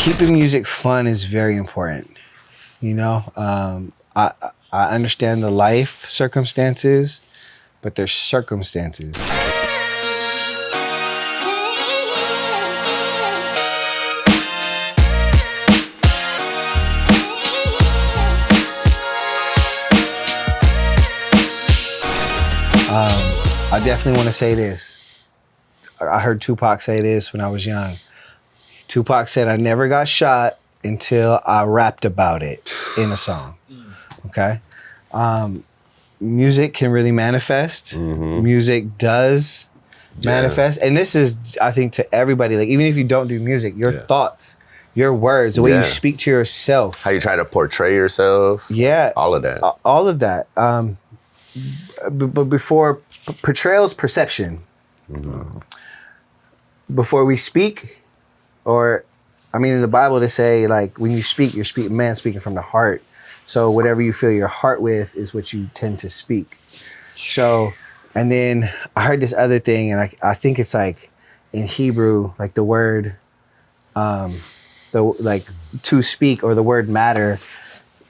keeping music fun is very important. You know, I understand the life circumstances, but there's circumstances. I definitely want to say this. I heard Tupac say this when I was young. Tupac said, I never got shot until I rapped about it in a song. Okay? Music can really manifest. Music does manifest. And this is, I think, to everybody. Like, even if you don't do music, your thoughts, your words, the way you speak to yourself. How you try to portray yourself. Yeah. All of that. All of that. But before, portrayal's perception. Before we speak, or, I mean, in the Bible they say, like, when you speak, you're speaking, man speaking from the heart. So whatever you fill your heart with is what you tend to speak. So, and then I heard this other thing, and I think it's like in Hebrew, like the word, like to speak, or the word matter,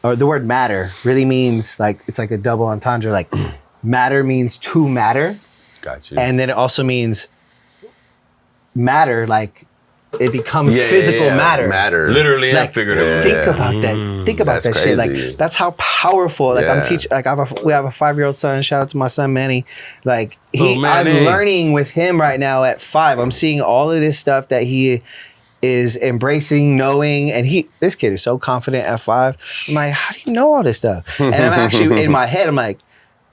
really means, like, it's like a double entendre, like matter means to matter. Gotcha. And then it also means matter, like it becomes physical matter. Literally, like, and figuratively. Think about that. Think about that shit. Like, that's how powerful. Like, I'm teaching. Like, we have a 5-year-old son. Shout out to my son Manny. Like, I'm learning with him right now at 5. I'm seeing all of this stuff that he is embracing, knowing, and this kid is so confident at 5. I'm like, how do you know all this stuff? And I'm actually in my head, I'm like,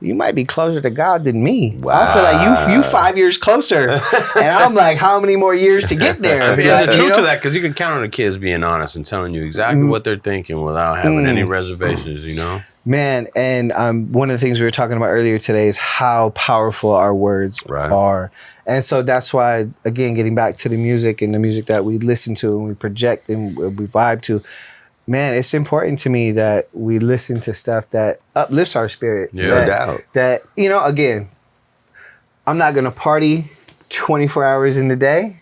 you might be closer to God than me. Wow. I feel like you 5 years closer, and I'm like, how many more years to get there? I mean, there's a truth to that, because you can count on the kids being honest and telling you exactly what they're thinking without having any reservations, you know? Man, and one of the things we were talking about earlier today is how powerful our words are. And so that's why, again, getting back to the music and the music that we listen to and we project and we vibe to, man, it's important to me that we listen to stuff that uplifts our spirits. Yeah, no doubt. That, you know, again, I'm not going to party 24 hours in the day.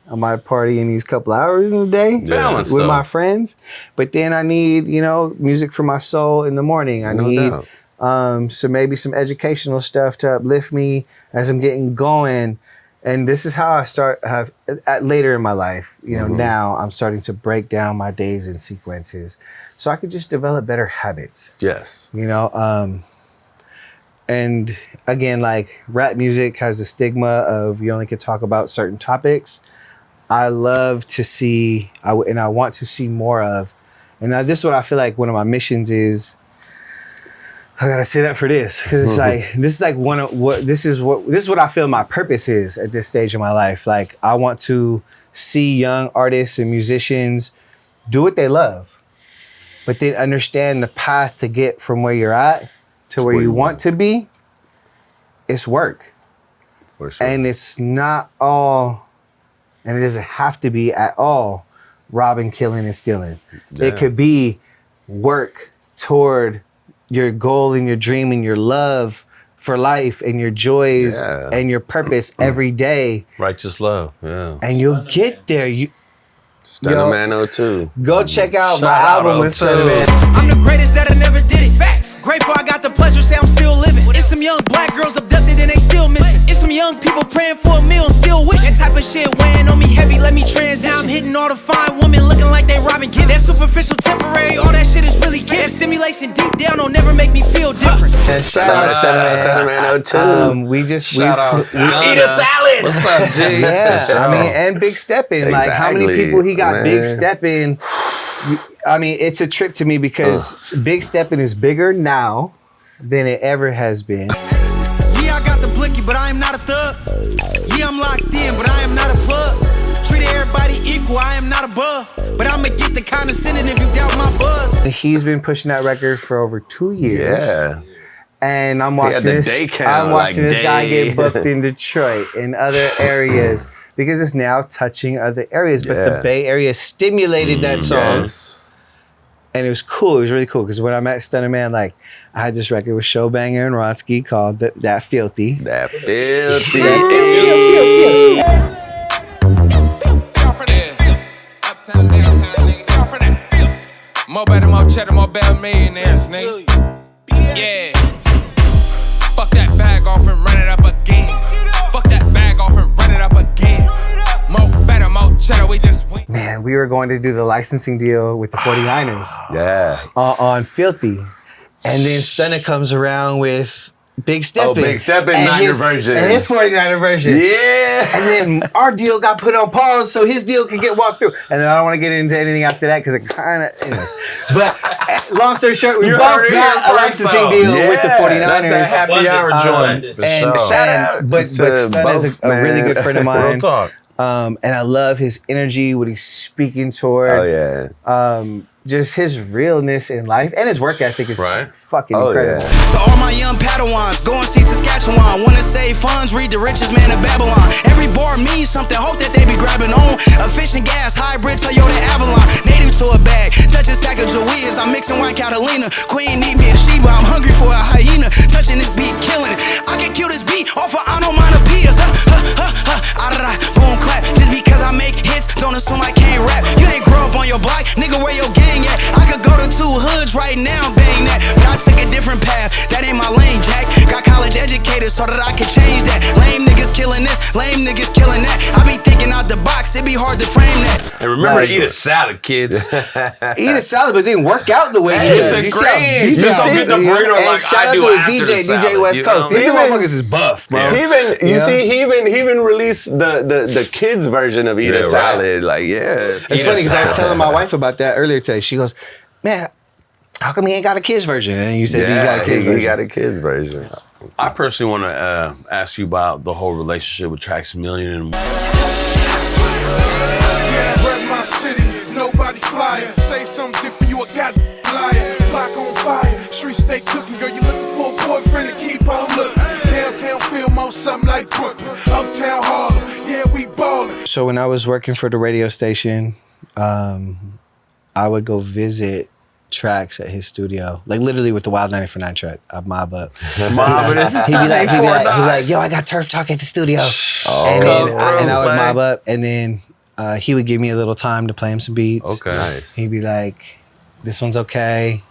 I might party in these couple hours in the day with my friends. But then I need, you know, music for my soul in the morning. I need maybe some educational stuff to uplift me as I'm getting going. And this is how I later in my life, you know, now I'm starting to break down my days in sequences so I could just develop better habits. Yes. You know, and again, like, rap music has a stigma of you only can talk about certain topics. I love to see, and I want to see more of, and this is what I feel like one of my missions is. I gotta say that for this, because it's like, this is what I feel my purpose is at this stage of my life. Like, I want to see young artists and musicians do what they love, but then understand the path to get from where you're at to where you want to be. It's work. For sure. And it's not all, and it doesn't have to be at all robbing, killing, and stealing. Yeah. It could be work toward your goal and your dream and your love for life and your joys and your purpose every day. Righteous love, And you'll get there. Stunner Man 02. Go check out my album with Stunner Man. I'm the greatest that I never did it. Grateful I got the pleasure, say I'm still living. It's some young black girls abducted and they still missing. It's some young people praying for a meal and still wishing. That type of shit weighing on me heavy, let me transition. I'm hitting all the fine women looking like they robbing kids. That superficial temporary, all that shit is really good. That stimulation deep down don't never make me feel different. And shout out Stunner Man 02. We eat a salad. What's up, G? Yeah, I mean, and Big Steppin'. Like, how many people he got Big Steppin'? I mean, it's a trip to me because Big Steppin' is bigger now than it ever has been. Yeah, I got the blicky, but I am not a thug. Yeah, I'm locked in, but I am not a plug. Treat everybody equal, I am not above. But I'ma get the condescending if you doubt my buzz. He's been pushing that record for over 2 years. Yeah. And I'm watching this guy get booked in Detroit and other areas. Because it's now touching other areas. But the Bay Area stimulated that song. Yes. And it was cool. It was really cool. Because when I met Stunner Man, like, I had this record with Showbanger and Rotsky called That Filthy. That Filthy. Downtown, nigga. More better, more cheddar, more better millionaires, nigga. Yeah. Fuck that bag off and run it up again. Fuck that bag off and run it up again. More better, more cheddar, we just win. Man, we were going to do the licensing deal with the 49ers. Yeah. On Filthy. And then Stunna comes around with Big Steppin'. Oh, Big Steppin', Niner version. And his 49er version. Yeah. And then our deal got put on pause so his deal could get walked through. And then I don't want to get into anything after that because it kind of is. But long story short, we both got a licensing deal with the 49ers. That's that happy hour joint. But Stunna is a really good friend of mine. Real talk. And I love his energy, what he's speaking toward. Oh, yeah. Just his realness in life and his work ethic is fucking incredible. Yeah. To all my young Padawans, go and see Saskatchewan. Wanna save funds, read The Richest Man of Babylon. Every bar means something, hope that they be grabbing on. Efficient gas, hybrid Toyota Avalon. Native to a bag, touch a stack of Joeyas. I'm mixing white Catalina. Queen need me a Sheba, I'm hungry for a hyena. Touching this beat, killing it. I can kill this beat off of onomatopoeias. Boom clap, just because I make hits, don't assume I can't rap. You ain't grow up on your block, nigga, where your gang at? I could go to 2 hoods right now, bang that. But I took a different path, that ain't my lane, Jack. Got college educated so that I can change that. Lame niggas killing this, lame niggas killing that. I be thinking out the box, it be hard to frame that. And remember to eat a salad, kids. Eat a salad, but then work out the way he does. the You see greens. how- Just don't get the burrito and like shout I out do to his after DJ, the salad, DJ West you Coast. know? These motherfuckers is buff, bro. He even released the kids version of Eat a Salad. Like, yeah. It's funny because I was telling my wife about that earlier today. She goes, man, how come he ain't got a kids version? And you said he got a kids version. He got a kids version. I personally want to ask you about the whole relationship with Trax Million and Rep my city, nobody flyer. Say something different, you a goddamn liar. Block on fire, street stay cooking. Girl, you looking for a boyfriend to keep on looking. Downtown feel more something like Brooklyn. Uptown Harlem, yeah, we ballin'. So when I was working for the radio station, I would go visit Trax at his studio, like literally with the Wild 94.9 truck. I'd mob up. He'd be like, yo, I got Turf Talk at the studio. And I would mob up, and then he would give me a little time to play him some beats. Okay. Nice. He'd be like, this one's okay.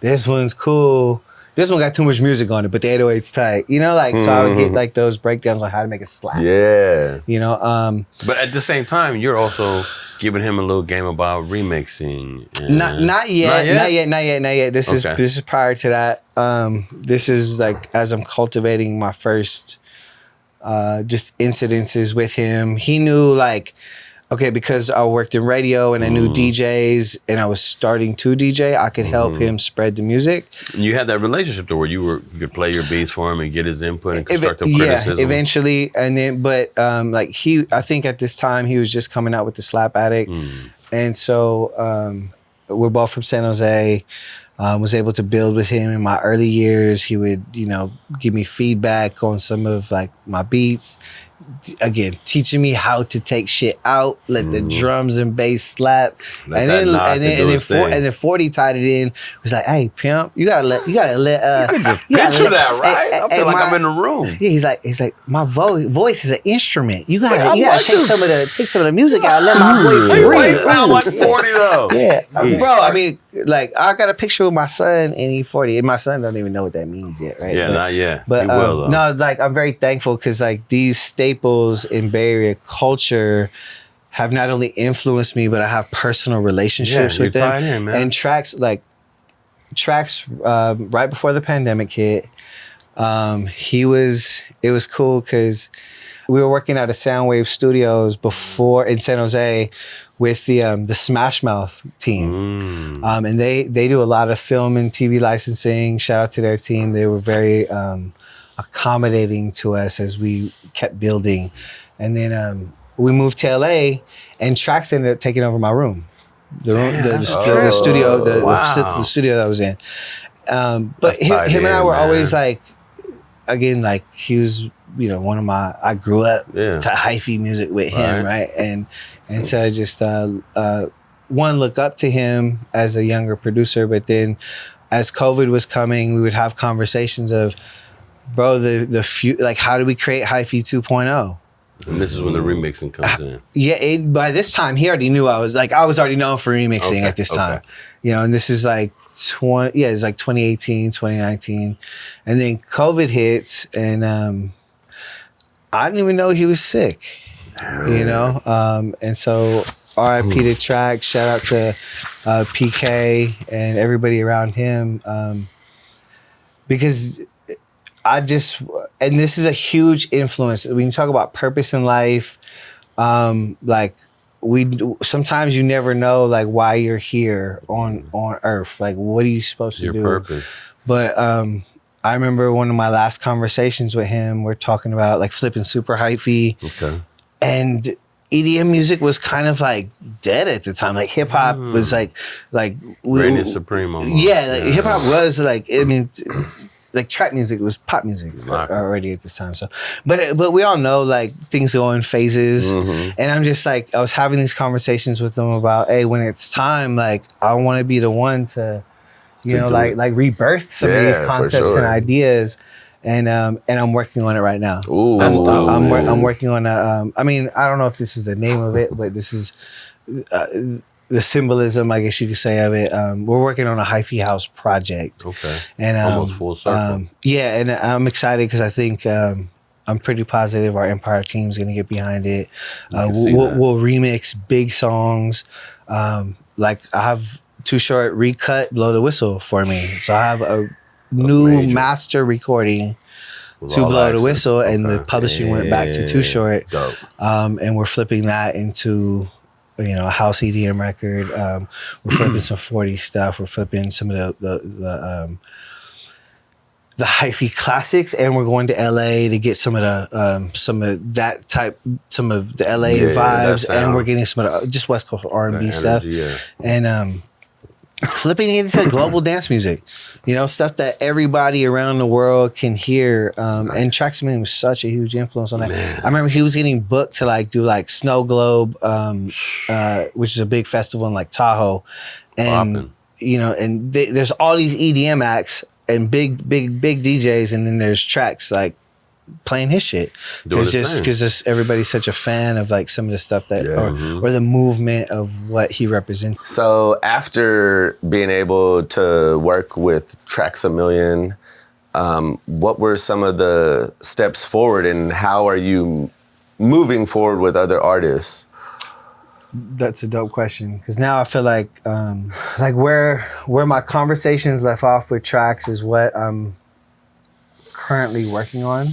This one's cool. This one got too much music on it, but the 808's tight. You know, like, so I would get like those breakdowns on how to make it slap. Yeah. You know, but at the same time, you're also giving him a little game about remixing. Not yet. This is prior to that. This is like as I'm cultivating my first just incidences with him. He knew like, okay, because I worked in radio and I knew DJs and I was starting to DJ, I could help him spread the music. And you had that relationship to where you could play your beats for him and get his input and constructive criticism. Yeah, eventually. And then, but like I think at this time he was just coming out with the Slap Addict. And so we're both from San Jose. Was able to build with him in my early years. He would, you know, give me feedback on some of like my beats. Again, teaching me how to take shit out, let the drums and bass slap, and then 40 tied it in. Was like, hey, pimp, you gotta let. You can just picture that, right? I feel like I'm in the room. Yeah, he's like, my voice is an instrument. You gotta take some of the music out, and let my voice breathe. Sound like 40 though. Yeah, bro. I mean, like, I got a picture with my son, and he's 40, and my son don't even know what that means yet, right? Yeah, not yet. But he will, though. no, like, I'm very thankful because like these staples in Bay Area culture have not only influenced me, but I have personal relationships with them. Tied in, man. And Trax, right before the pandemic hit, it was cool because we were working out of Soundwave Studios before in San Jose with the Smash Mouth team. And they do a lot of film and TV licensing. Shout out to their team. They were very accommodating to us as we kept building. And then we moved to LA, and Trax ended up taking over my room. The studio that I was in. But him and I were always like, again, like he was, you know, one of my, I grew up to hyphy music with him, right? And so I just, one, look up to him as a younger producer, but then as COVID was coming, we would have conversations of, bro, like, how do we create hyphy 2.0? And this is when the remixing comes in. Yeah, by this time he already knew I was already known for remixing at this time. You know, and this is like it's like 2018, 2019. And then COVID hits and I didn't even know he was sick. You know? And so RIP to Trax, shout out to PK and everybody around him. Because and this is a huge influence when you talk about purpose in life. Like sometimes you never know like why you're here on earth. Like what are you supposed to do? Your purpose. But I remember one of my last conversations with him, we're talking about like flipping super hyphy. Okay. And EDM music was kind of like dead at the time. Like hip hop was like reigning supreme almost. Yeah, like hip hop was like, I mean, like trap music was pop music already at this time. So, but we all know like things go in phases, and I'm just like I was having these conversations with them about, hey, when it's time, like I want to be the one to, you know, like rebirth some of these concepts and ideas, and I'm working on it right now. Ooh, I'm working on a. I mean, I don't know if this is the name of it, but this is. The symbolism, I guess you could say, of it. We're working on a hyphy house project. Okay. And almost full circle. Yeah, and I'm excited because I think I'm pretty positive our Empire team's gonna get behind it. We'll remix big songs. Like I have Too Short recut Blow the Whistle for me. So I have a new master recording to Blow the Whistle, and the publishing went back to Too Short. Dope. And we're flipping that into, you know, a house EDM record. We're flipping some 40 stuff. We're flipping some of the hyphy classics, and we're going to LA to get some of the LA vibes, and we're getting some of the just West Coast R&B stuff, and flipping it into global dance music, you know, stuff that everybody around the world can hear. And Traxman was such a huge influence on that. Man. I remember he was getting booked to like do like Snow Globe, which is a big festival in like Tahoe, and you know, and there's all these EDM acts and big DJs, and then there's Trax like playing his shit because everybody's such a fan of like some of the stuff that or the movement of what he represents. So after being able to work with Trax A Million, what were some of the steps forward, and how are you moving forward with other artists? That's a dope question, because now I feel like where my conversations left off with Trax is what I'm currently working on.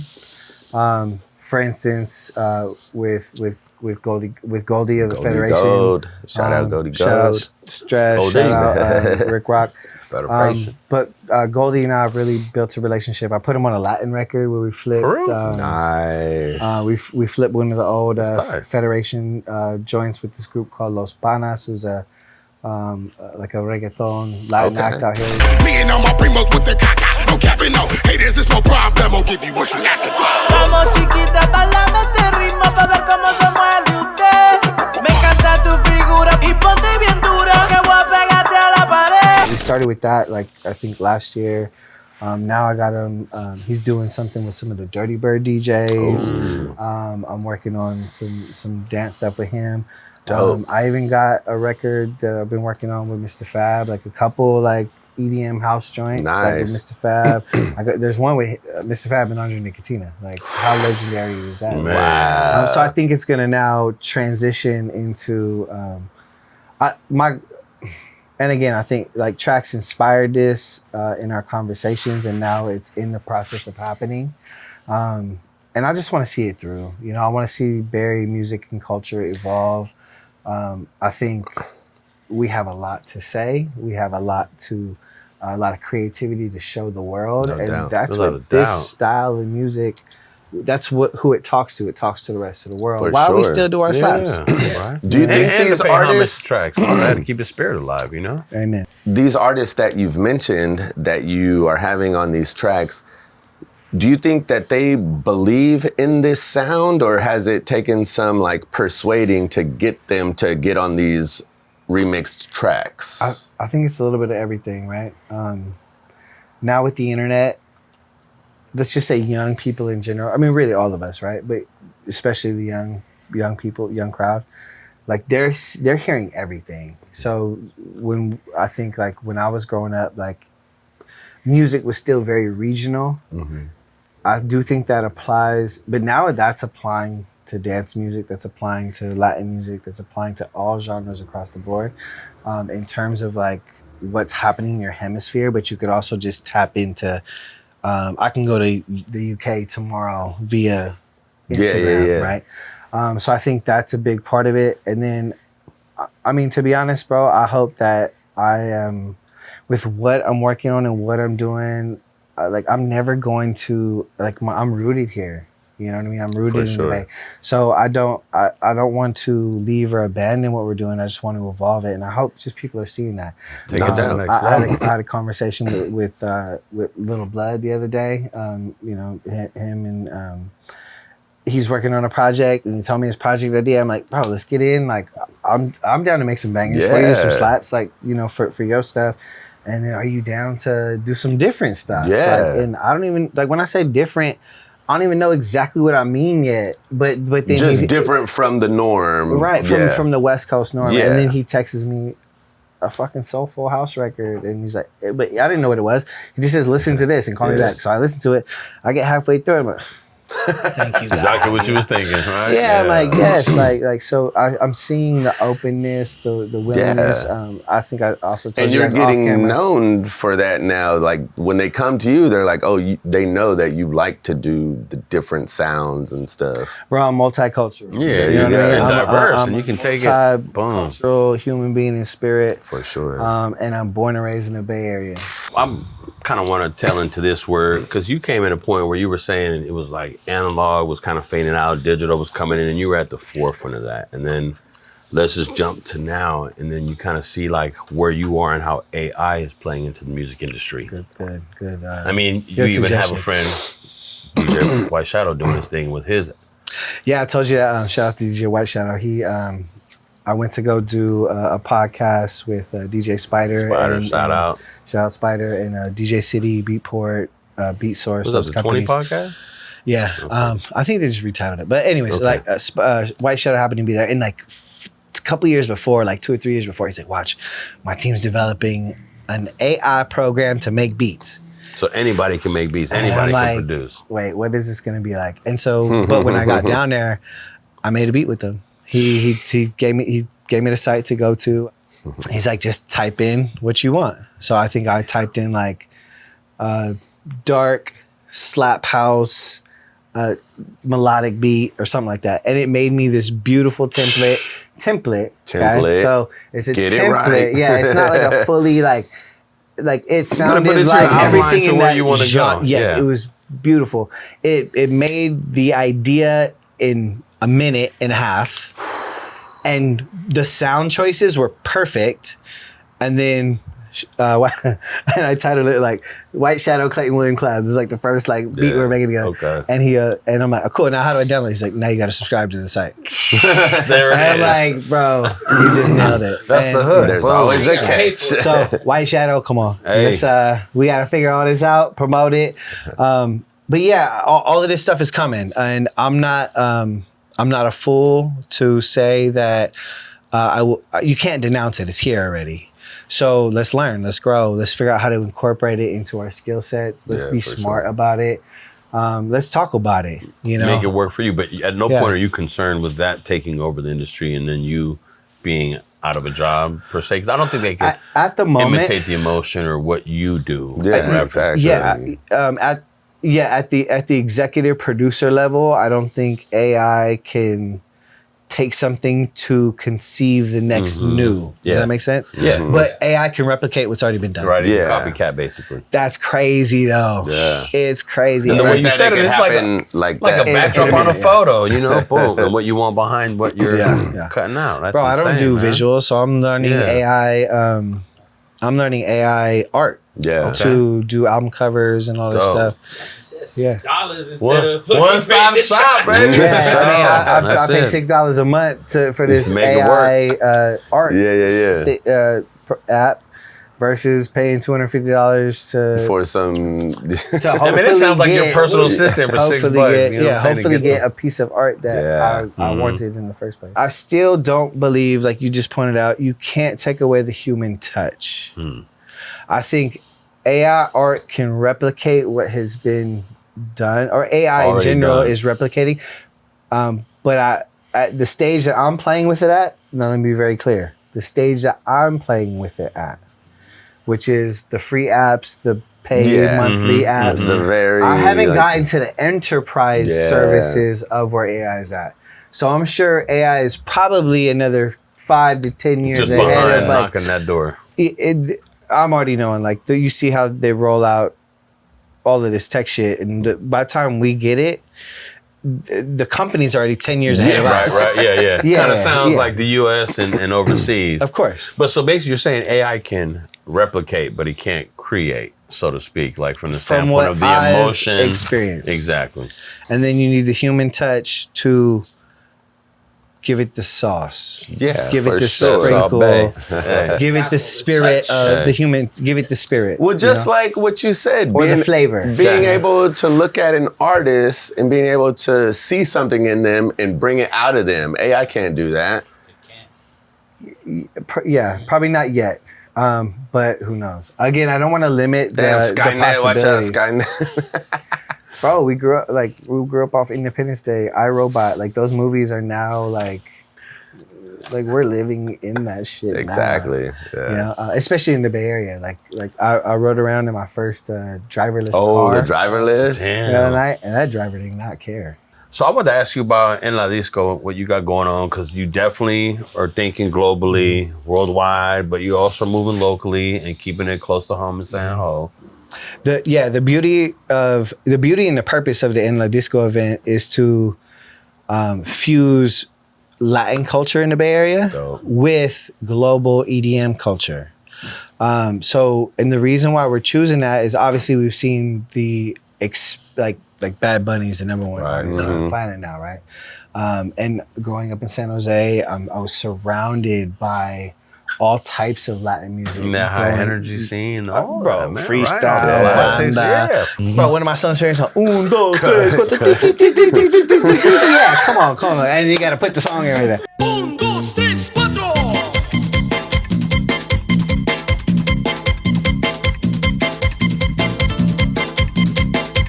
For instance, with Goldie of the Federation. Gold. Shout out Goldie Shout out Stress. Shout out Rick Rock. But Goldie and I have really built a relationship. I put him on a Latin record where we flipped. Nice. We flipped one of the old Federation joints with this group called Los Panas, who's a like a reggaeton Latin act out here. Me and all my primos with the caca, no capping, no haters, it's no problem. I'll give you what you asking for. Vamos chiquita, bailame este ritmo pa ver cómo se mueve usted. Me encanta tu figura y ponte bien dura que voy a pegarte a la pared. We started with that like I think last year. Now I got him. He's doing something with some of the Dirty Bird DJs. I'm working on some dance stuff with him. I even got a record that I've been working on with Mr. Fab, like a couple like EDM house joints, like with Mr. Fab. There's one with Mr. Fab and Andre Nicotina. Like how legendary is that? Wow. So I think it's gonna now transition into and again, I think like Trax inspired this in our conversations, and now it's in the process of happening. And I just want to see it through. You know, I want to see Barry music and culture evolve. I think we have a lot to say. We have a lot of creativity to show the world, that's what this style of music. That's who it talks to. It talks to the rest of the world. While we still do our slaps. Right. Do you think these artists Tracks had to keep the spirit alive? You know. Amen. These artists that you've mentioned that you are having on these tracks, do you think that they believe in this sound, or has it taken some like persuading to get them to get on these remixed tracks? I think it's a little bit of everything, right? Now with the internet, let's just say young people in general. I mean, really all of us, right? But especially the young people, young crowd. Like they're hearing everything. So when I think like when I was growing up, like music was still very regional. Mm-hmm. I do think that applies, but now that's applying to dance music, that's applying to Latin music, that's applying to all genres across the board, in terms of like what's happening in your hemisphere. But you could also just tap into, I can go to the UK tomorrow via Instagram, right? So I think that's a big part of it. And then, I mean, to be honest, bro, I hope that I am, with what I'm working on and what I'm doing, like I'm never going to, like I'm rooted here. You know what I mean? I'm rooted in the Bay. So I don't want to leave or abandon what we're doing. I just want to evolve it. And I hope just people are seeing that. Take it down next I had a conversation with Little Blood the other day. You know, him and he's working on a project, and he told me his project idea. I'm like, bro, let's get in. Like, I'm down to make some bangers for you, some slaps, like, you know, for your stuff. And then are you down to do some different stuff? Yeah. Like, and I don't even, like, when I say different, I don't even know exactly what I mean yet. But then just different from the norm. Right, from the West Coast norm. Yeah. And then he texts me a fucking soulful house record, and he's like, but I didn't know what it was. He just says, listen to this and call me back. So I listen to it. I get halfway through it, I'm like, thank you. Exactly what you was thinking, right? Yeah, I'm like, yes, like so I'm seeing the openness, the willingness. I think I also told and you you're guys getting off camera. known for that now. Like when they come to you, they're like, oh, they know that you like to do the different sounds and stuff. Bro, I'm multicultural. Yeah, you know what I mean? and diverse, I'm and you can take it. Boom. Multicultural human being in spirit. For sure. And I'm born and raised in the Bay Area. I'm kind of want to tell into this word, because you came at a point where you were saying it was like analog was kind of fading out, digital was coming in, and you were at the forefront of that. And then let's just jump to now, and then you kind of see like where you are and how AI is playing into the music industry. Good. I mean, you even have a friend, DJ White Shadow, doing his thing with his. Yeah, I told you that. Shout out to DJ White Shadow. He, I went to go do a podcast with DJ Spider. Shout out Spider and DJ City, Beatport, Beat Source. Was that the 20 podcast? Yeah, Okay. I think they just retitled it. But anyways, Okay. like White Shadow happened to be there, and like a couple years before, like 2 or 3 years before, he's like, "Watch, my team's developing an AI program to make beats." So anybody can make beats. Anybody can produce. Wait, what is this gonna be like? And so, but when I got down there, I made a beat with him. He gave me the site to go to. He's like, just type in what you want. So I think I typed in like dark slap house melodic beat or something like that, and it made me this beautiful template. Okay? So it's a Get template. it right. Yeah, it's not like a fully like it sounded but it's like your outline everything to in where that you wanna genre. go. Yes, Yeah. it was beautiful. It made the idea in a minute and a half, and the sound choices were perfect. And then and I titled it like White Shadow Clayton William Clouds. It's like the first like beat we're making together. Okay. And he and I'm like, oh, cool. Now how do I download it? He's like, now you got to subscribe to the site. There it And is. I'm like, bro, you just nailed it. That's And the hood. There's Boom. always a catch. So White Shadow, come on. Hey. Let's, we got to figure all this out, promote it. But yeah, all of this stuff is coming, and I'm not a fool to say that you can't denounce it. It's here already. So let's learn, let's grow, let's figure out how to incorporate it into our skill sets. Let's be smart about it. Let's talk about it. You know, Make it work for you. But at no Yeah. point are you concerned with that taking over the industry and then you being out of a job per se? Because I don't think they can at the moment imitate the emotion or what you do. Yeah, exactly. Yeah, at the executive producer level, I don't think AI can take something to conceive the next new. Does that make sense? Yeah. But AI can replicate what's already been done. Right. Yeah. Copycat, basically. That's crazy though. Yeah. It's crazy. And the way you That said it, could it's like happen like a that. backdrop on a photo, you know, boom, and what you want behind what you're Yeah. cutting out. That's Bro, I don't insane, do man. visuals, so I'm learning AI. I'm learning AI art Yeah. to do album covers and all this Dope. stuff. Yeah. $6 instead One, of one-stop shop, baby. Yeah, I That's pay it. $6 a month for this Make it AI art Yeah. app, versus paying $250 to For some. to I mean, it sounds like your get- personal assistant for $6. hopefully get, you know what I'm saying, to hopefully get to- a piece of art that Yeah. I wanted in the first place. I still don't believe, like you just pointed out, you can't take away the human touch. I think AI art can replicate what has been done, or AI in Already general done. is replicating. But at the stage that I'm playing with it at, now let me be very clear. The stage that I'm playing with it at, which is the free apps, the paid monthly apps. The very. I haven't like, gotten to the enterprise Yeah. services of where AI is at. So I'm sure AI is probably another 5 to 10 years Just ahead behind of like, knocking that door. I'm already knowing, like, you see how they roll out all of this tech shit, and by the time we get it, the company's already 10 years ahead of us. Right, yeah. Yeah, Kind of sounds yeah. like the U.S. and overseas. Of course. But so basically, you're saying AI can replicate, but he can't create, so to speak, like from the From standpoint what of the I've emotion, experienced. Exactly. And then you need the human touch to give it the sauce. Yeah, Give it for the sure. sprinkle. Hey. Give it the spirit of the human. Give it the spirit. Well, just you know? like what you said, Or the flavor. being Yeah. able to look at an artist and being able to see something in them and bring it out of them. AI can't do that. Yeah, probably not yet. But who knows? Again, I don't want to limit the, Damn, the Skynet, watch out, possibilities. Skynet. Bro, we grew up off Independence Day, iRobot. Like those movies are now like we're living in that shit. now. Exactly. You Yeah. know, especially in the Bay Area. Like I rode around in my first driverless Oh, car the driver list. Damn. the other night, and that driver did not care. So I wanted to ask you about En La Disco, what you got going on, because you definitely are thinking globally, worldwide, but you're also moving locally and keeping it close to home in San Ho. The beauty and the purpose of the En La Disco event is to fuse Latin culture in the Bay Area Dope. with global EDM culture. So, and the reason why we're choosing that is obviously we've seen the like Bad Bunny's the number one Right. artist on the planet now, right? And growing up in San Jose, I was surrounded by all types of Latin music. That high Growing- energy scene, all bro, that, man, freestyle, right? banda. Yeah. Bro, one of my son's favorite songs, un, dos, tres, cuatro, yeah, come on, and you gotta put the song in right there. Un, dos, tres, cuatro.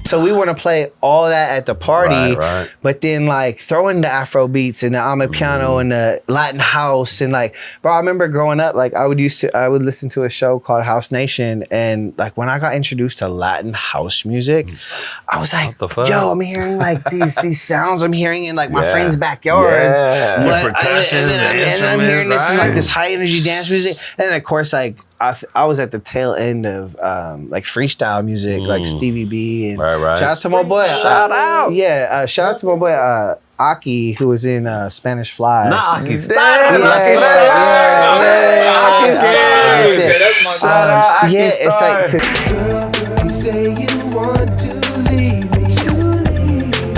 So we want to play all that at the party, Right. but then like throw in the Afro beats and the Amapiano and the Latin house and like, bro, I remember growing up, like I would listen to a show called House Nation, and like when I got introduced to Latin house music, I was like, the fuck? yo, I'm hearing like these sounds I'm hearing in like my Yeah. friends' backyards, Yeah. but The percussions, and then I'm hearing this in right. like this high energy dance music, and then of course like I was at the tail end of like freestyle music, like Stevie B and Right. shout out to my boy. Shout out. Yeah, shout out to my boy Aki, who was in Spanish Fly. Nah, Aki's Damn, Aki's Shout out, Aki Yeah, Star. it's like You say you want to leave me.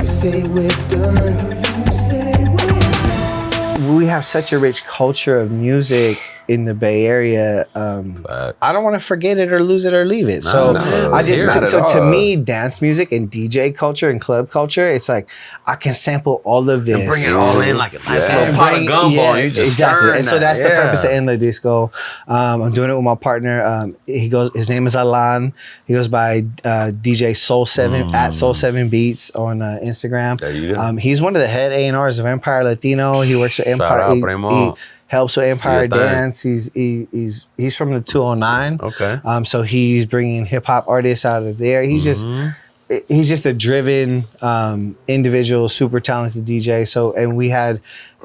You say we're done. we have such a rich culture of music in the Bay Area. I don't want to forget it or lose it or leave it. So no, I did. not at So to all. me, dance music and DJ culture and club culture, it's like I can sample all of this. And bring it all in like a nice Yeah. little pot of gumbo. You just exactly. stirring And so that. that's the Yeah. purpose of En La Disco. I'm doing it with my partner. His name is Alan. He goes by DJ Soul 7 at Soul 7 Beats on Instagram. There you go. He's one of the head A&Rs of Empire Latino. He works with Empire. out, he Primo. helps with Empire Do your thing. Dance. He's from the 209. Okay. So he's bringing hip hop artists out of there. He's just a driven individual, super talented DJ. So, and we had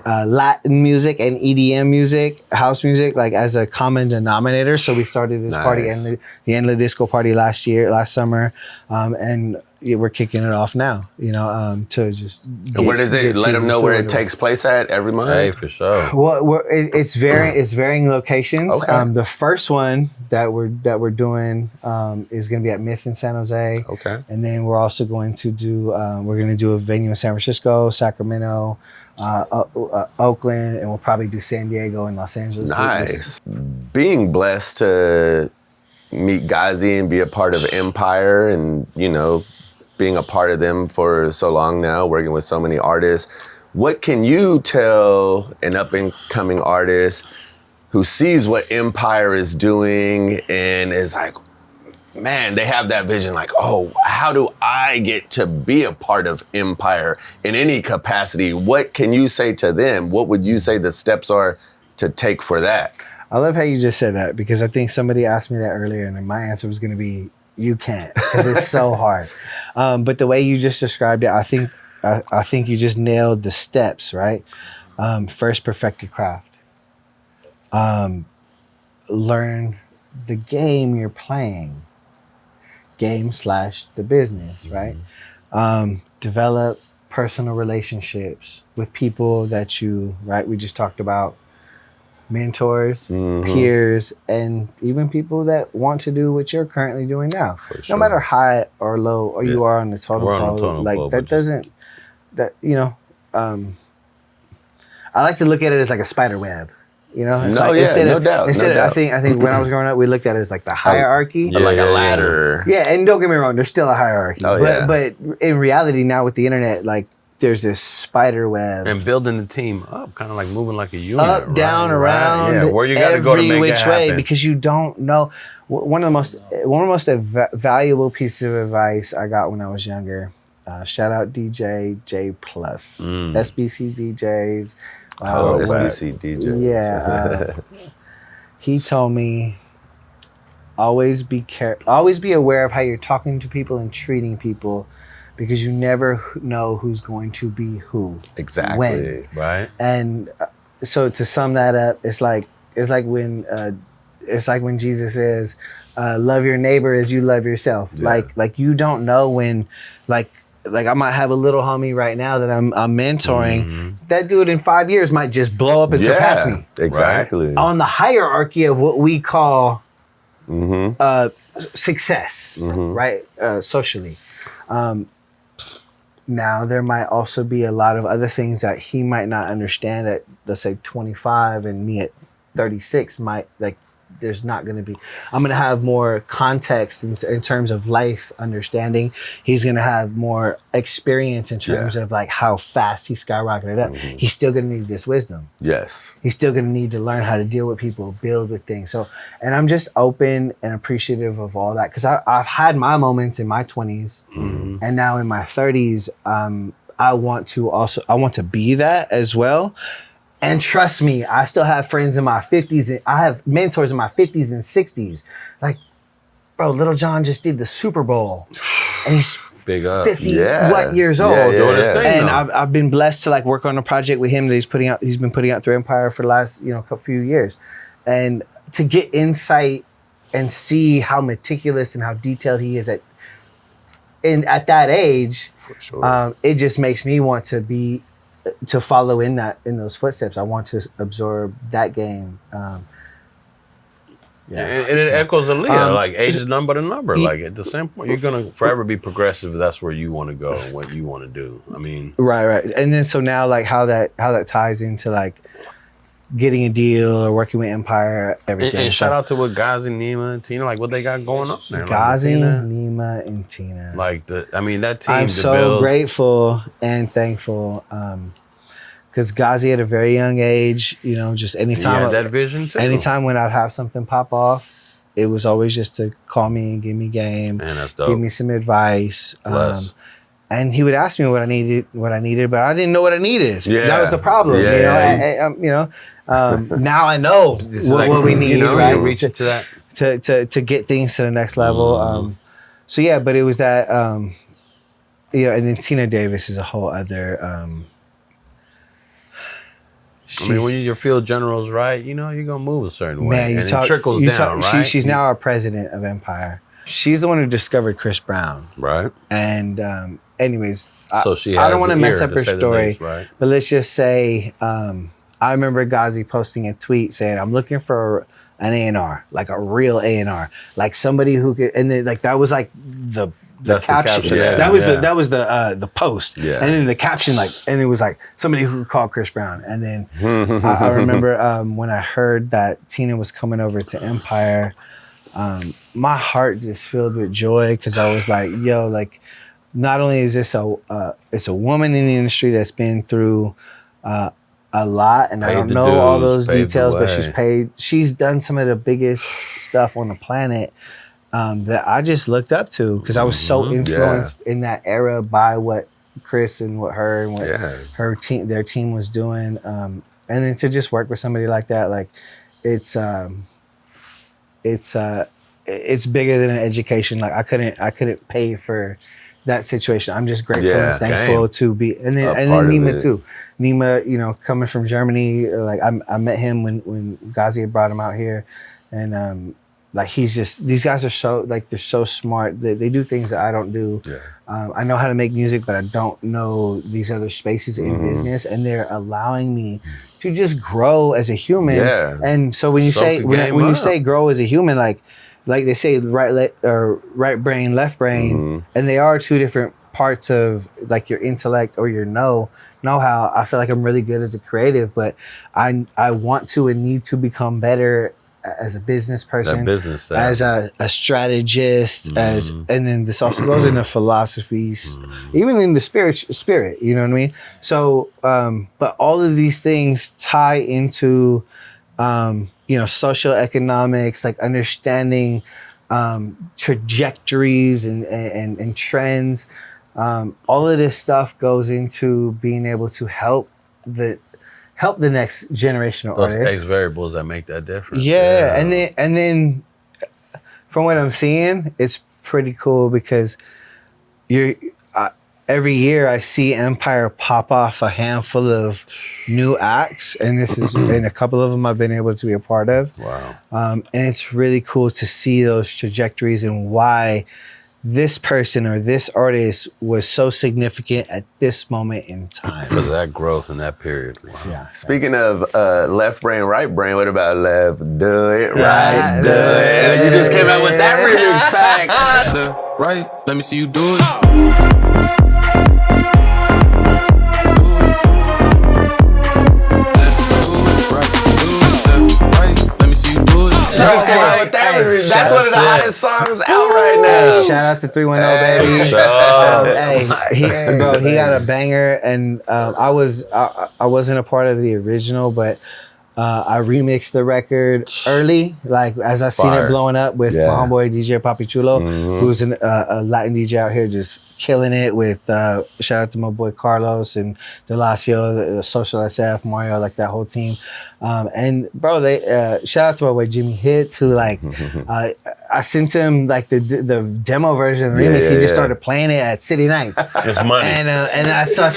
Latin music and EDM music, house music, like as a common denominator. So we started this party, Nice. the En La Disco party last summer, and we're kicking it off now. To just. And where does it? Let them know where it takes place at every month. Hey, for sure. Well, it's varying locations. Okay. The first one that we're doing is going to be at Myth in San Jose. Okay. And then we're also going to do a venue in San Francisco, Sacramento, Oakland, and we'll probably do San Diego and Los Angeles. Nice. Being blessed to meet Ghazi and be a part of Empire, and being a part of them for so long now, working with so many artists. What can you tell an up and coming artist who sees what Empire is doing and is like, man, they have that vision like, oh, how do I get to be a part of Empire in any capacity? What can you say to them? What would you say the steps are to take for that? I love how you just said that, because I think somebody asked me that earlier and my answer was going to be, you can't, because it's so hard. But the way you just described it, I think you just nailed the steps, right? First, perfect your craft. Learn the game you're playing. Game/the business, right? Develop personal relationships with people that we just talked about. Mentors, peers, and even people that want to do what you're currently doing now. For sure. No matter high or low or you are on the totem pole, like that doesn't, I like to look at it as like a spider web. It's no doubt. I think when I was growing up, we looked at it as like the hierarchy. Like a ladder. Yeah, and don't get me wrong, there's still a hierarchy. Oh, but in reality now with the internet, like, there's this spider web. And building the team up, kind of like moving like a unit. Up, down, around, Yeah, where you got to go to make every it which way, happen. because you don't know. One of the most valuable pieces of advice I got when I was younger. Shout out DJ J Plus, SBC DJs. SBC DJs. Yeah. He told me, always be aware of how you're talking to people and treating people, because you never know who's going to be who. Exactly. When. Right. And so to sum that up, it's like when Jesus says, "Love your neighbor as you love yourself." Yeah. Like you don't know when, like I might have a little homie right now that I'm mentoring. Mm-hmm. That dude in 5 years might just blow up and surpass me. Exactly. Right? On the hierarchy of what we call success, right? Socially. Now, there might also be a lot of other things that he might not understand at, let's say, 25, and me at 36 might, like, there's not going to be, I'm going to have more context in terms of life understanding. He's going to have more experience in terms of like how fast he skyrocketed up. He's still going to need this wisdom. Yes. He's still going to need to learn how to deal with people, build with things. So, and I'm just open and appreciative of all that, because I've had my moments in my 20s and now in my 30s. I want to be that as well. And trust me, I still have friends in my 50s, and I have mentors in my 50s and 60s. Like, bro, Little John just did the Super Bowl, and he's big up. 50 years old. And I've been blessed to like work on a project with him that he's been putting out through Empire for the last few years, and to get insight and see how meticulous and how detailed he is at that age. For sure. It just makes me want to follow in those footsteps. I want to absorb that game. And it echoes Aaliyah, like age is nothing but a number. Like at the same point, you're gonna forever be progressive if that's where you want to go and what you want to do. I mean, right. And then so now, like how that ties into like getting a deal or working with Empire, everything. And shout out to what Ghazi, Nima, and Tina, like what they got going on there. Ghazi, Nima, and Tina. Like that team. I'm so grateful and thankful. Because Ghazi at a very young age, just anytime. Yeah, that vision too. Anytime when I'd have something pop off, it was always just to call me and give me game. Man, that's dope. Give me some advice. And he would ask me what I needed, but I didn't know what I needed. Yeah. That was the problem. Now I know what we need, right? Reach to that. To get things to the next level. But it was that, and then Tina Davis is a whole other. When your field general's right, you're gonna move a certain way, man, it trickles down, right? She's now our president of Empire. She's the one who discovered Chris Brown, right? And anyways, so she I don't want to mess up her story, names, right? But let's just say I remember Ghazi posting a tweet saying, "I'm looking for an A&R, like a real A&R, like somebody who could," and then like that was like the caption. That was the post. Yeah. And then the caption, and it was like somebody who called Chris Brown. And then I remember when I heard that Tina was coming over to Empire, my heart just filled with joy because I was like, yo, like, not only is this it's a woman in the industry that's been through a lot, and I don't know all those details, but she's done some of the biggest stuff on the planet that I just looked up to because I was so influenced in that era by what Chris and what her and what their team was doing, and then to just work with somebody like that, like it's bigger than an education. Like I couldn't pay for that situation. I'm just grateful and thankful to be, and then Nima too. Nima, you know, coming from Germany, like I met him when Ghazi had brought him out here, and like these guys are so, like, they're so smart. They do things that I don't do. Yeah. I know how to make music, but I don't know these other spaces in business, and they're allowing me to just grow as a human. Yeah. And so when you say grow as a human, like they say right brain, left brain, and they are two different parts of like your intellect or your know-how. I feel like I'm really good as a creative, but I want to and need to become better as a business person, as a strategist, and then this also goes into philosophies, even in the spirit, you know what I mean? So, but all of these things tie into, you know, social economics, like understanding trajectories and trends. All of this stuff goes into being able to help the next generation of artists. Those X variables that make that difference. Yeah, and then from what I'm seeing, it's pretty cool because every year I see Empire pop off a handful of new acts, and and a couple of them I've been able to be a part of. Wow. And it's really cool to see those trajectories and why this person or this artist was so significant at this moment in time. For that growth in that period. Wow. Yeah. Speaking of left brain, right brain, what about left, do it, right, do it? You just came out with that remix pack. Left, right, let me see you do it. That's one of the hottest songs out right now. Shout out to 310 baby. He got a banger, and I wasn't a part of the original, but I remixed the record early, like as I seen it blowing up with my homeboy DJ Papi Chulo, who's a Latin DJ out here just killing it with, shout out to my boy Carlos and Delacio, the Social SF, Mario, like that whole team. And bro, they shout out to my boy Jimmy Hits, who like I sent him like the demo version of the remix. He just started playing it at City Nights. It's money. And I saw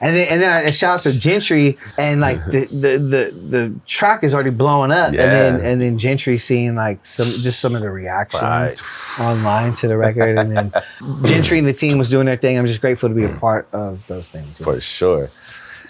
and then I shout out to Gentry, and like the track is already blowing up, and then Gentry seeing like some of the reactions online to the record, and then Gentry and the team was doing their thing. I'm just grateful to be a part of those things. For sure.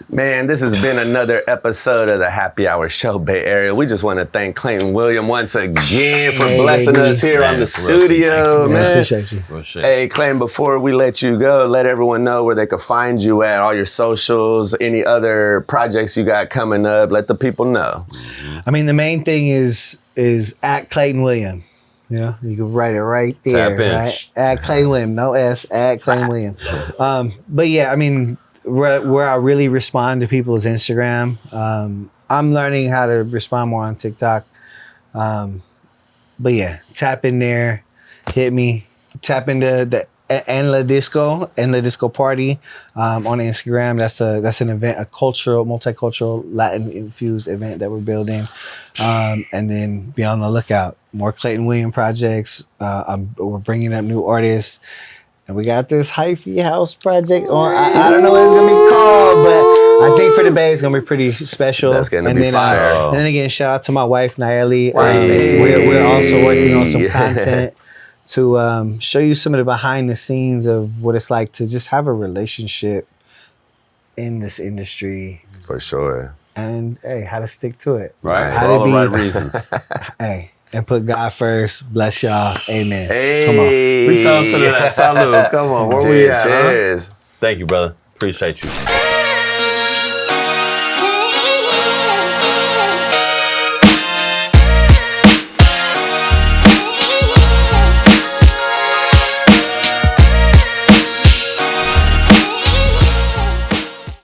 Man, this has been another episode of the Happy Hour Show Bay Area. We just want to thank Clayton William once again for blessing us here on the studio, man. Appreciate you. Hey, Clayton, before we let you go, let everyone know where they can find you at, all your socials, any other projects you got coming up. Let the people know. I mean, the main thing is at Clayton William. Yeah, you can write it right there. Tap in. Right? At Clayton William, no S, at Clayton William. But yeah, I mean, where I really respond to people is Instagram. I'm learning how to respond more on TikTok. But yeah, tap in there, hit me, tap into the En La Disco Party on Instagram. That's an event, a multicultural Latin infused event that we're building. And then be on the lookout. More Clayton William projects. We're bringing up new artists. And we got this hyphy house project on. I don't know what it's gonna be called, but I think for the Bay it's gonna be pretty special. That's gonna be fire. And then again, shout out to my wife Nayeli. We're also working on some content to show you some of the behind the scenes of what it's like to just have a relationship in this industry. For sure. And hey, how to stick to it. Right. For all the right reasons. Hey. And put God first. Bless y'all. Amen. Hey. Come on. We toast to that. Salud. Come on. Where we at? Cheers. Thank you, brother. Appreciate you.